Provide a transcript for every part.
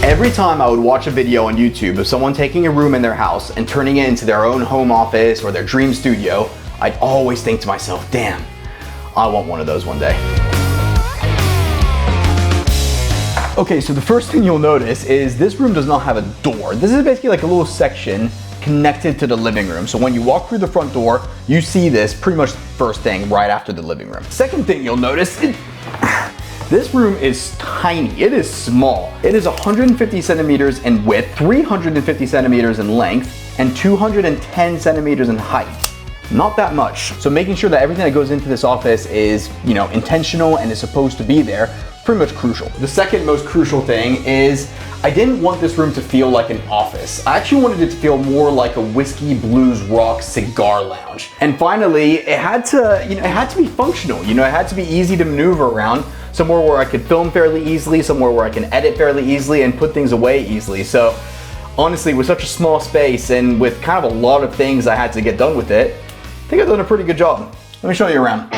Every time I would watch a video on YouTube of someone taking a room in their house and turning it into their own home office or their dream studio, I'd always think to myself, damn, I want one of those one day. Okay, so the first thing you'll notice is this room does not have a door. This is basically like a little section connected to the living room. So when you walk through the front door, you see this pretty much first thing right after the living room. Second thing you'll notice is this room is tiny. It is small. It is 150 centimeters in width, 350 centimeters in length, and 210 centimeters in height. Not that much. So making sure that everything that goes into this office is, intentional and is supposed to be there, pretty much crucial. The second most crucial thing is I didn't want this room to feel like an office. I actually wanted it to feel more like a whiskey, blues, rock, cigar lounge. And finally, it had to be functional. It had to be easy to maneuver around. Somewhere where I could film fairly easily, somewhere where I can edit fairly easily and put things away easily. So honestly, with such a small space and with kind of a lot of things I had to get done with it, I think I've done a pretty good job. Let me show you around.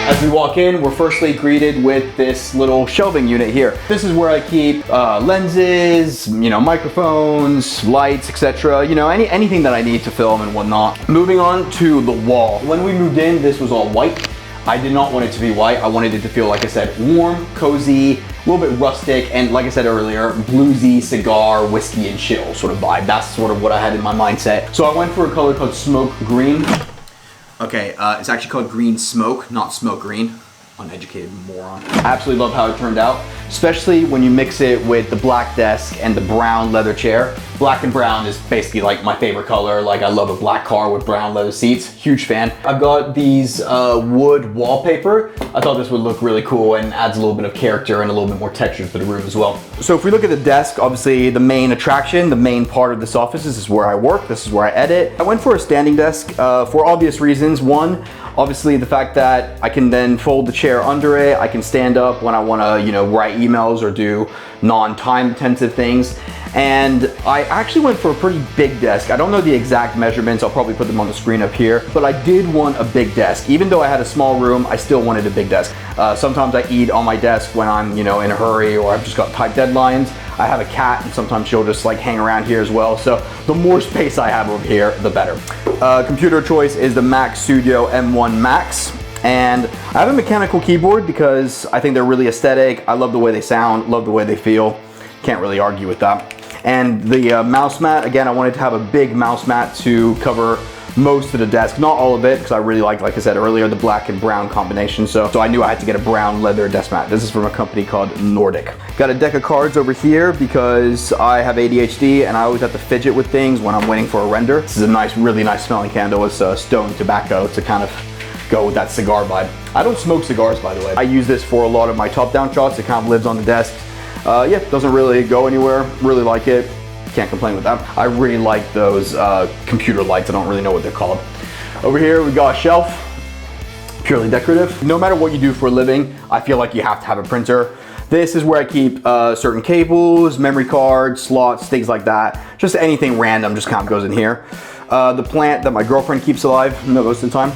As we walk in, we're firstly greeted with this little shelving unit here. This is where I keep lenses, microphones, lights, etc. Anything that I need to film and whatnot. Moving on to the wall. When we moved in, this was all white. I did not want it to be white. I wanted it to feel, like I said, warm, cozy, a little bit rustic, and like I said earlier, bluesy, cigar, whiskey, and chill sort of vibe. That's sort of what I had in my mindset. So I went for a color called smoke green. Okay, it's actually called green smoke, not smoke green. Uneducated moron. I absolutely love how it turned out, especially when you mix it with the black desk and the brown leather chair. Black and brown is basically like my favorite color. Like I love a black car with brown leather seats, huge fan. I've got these wood wallpaper. I thought this would look really cool and adds a little bit of character and a little bit more texture to the room as well. So if we look at the desk, obviously the main attraction, the main part of this office, this is where I work, this is where I edit. I went for a standing desk for obvious reasons. One, obviously the fact that I can then fold the chair under it. I can stand up when I want to, write emails or do non-time intensive things. And I actually went for a pretty big desk. I don't know the exact measurements. I'll probably put them on the screen up here, but I did want a big desk. Even though I had a small room, I still wanted a big desk. Sometimes I eat on my desk when I'm, in a hurry or I've just got tight deadlines. I have a cat and sometimes she'll just like hang around here as well. So the more space I have over here, the better. Computer choice is the Mac Studio M1 Max. And I have a mechanical keyboard because I think they're really aesthetic. I love the way they sound, love the way they feel. Can't really argue with that. And the mouse mat, again, I wanted to have a big mouse mat to cover most of the desk, not all of it, because I really like I said earlier, the black and brown combination. So I knew I had to get a brown leather desk mat. This is from a company called Nordic. Got a deck of cards over here because I have ADHD and I always have to fidget with things when I'm waiting for a render. This is a nice, really nice smelling candle. It's stone tobacco to kind of go with that cigar vibe. I don't smoke cigars, by the way. I use this for a lot of my top-down shots. It kind of lives on the desk. Yeah, doesn't really go anywhere. Really like it. Can't complain with that. I really like those computer lights. I don't really know what they're called. Over here we got a shelf, purely decorative. No matter what you do for a living, I feel like you have to have a printer. This is where I keep certain cables, memory cards, slots, things like that. Just anything random just kind of goes in here. The plant that my girlfriend keeps alive most of the time.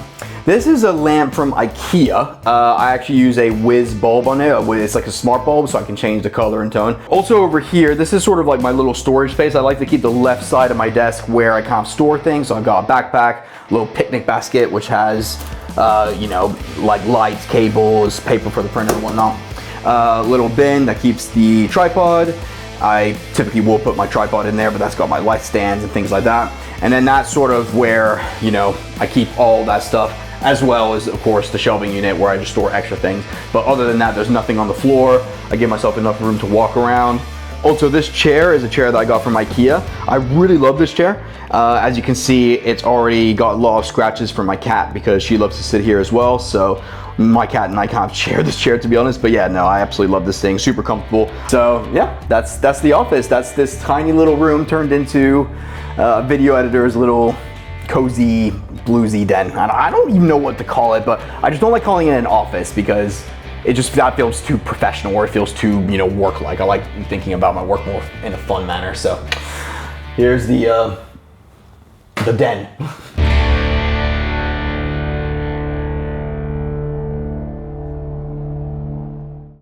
This is a lamp from IKEA. I actually use a whiz bulb on it. It's like a smart bulb, so I can change the color and tone. Also over here, this is sort of like my little storage space. I like to keep the left side of my desk where I kind of store things. So I've got a backpack, a little picnic basket, which has, like lights, cables, paper for the printer and whatnot. A little bin that keeps the tripod. I typically will put my tripod in there, but that's got my light stands and things like that. And then that's sort of where, I keep all that stuff, as well as, of course, the shelving unit where I just store extra things. But other than that, there's nothing on the floor. I give myself enough room to walk around. Also, this chair is a chair that I got from IKEA. I really love this chair. As you can see, it's already got a lot of scratches from my cat because she loves to sit here as well. So my cat and I kind of share this chair, to be honest. But yeah, no, I absolutely love this thing. Super comfortable. So yeah, that's the office. That's this tiny little room turned into a video editor's little cozy, bluesy den. I don't even know what to call it, but I just don't like calling it an office because that feels too professional, or it feels too, work-like. I like thinking about my work more in a fun manner. So here's the den.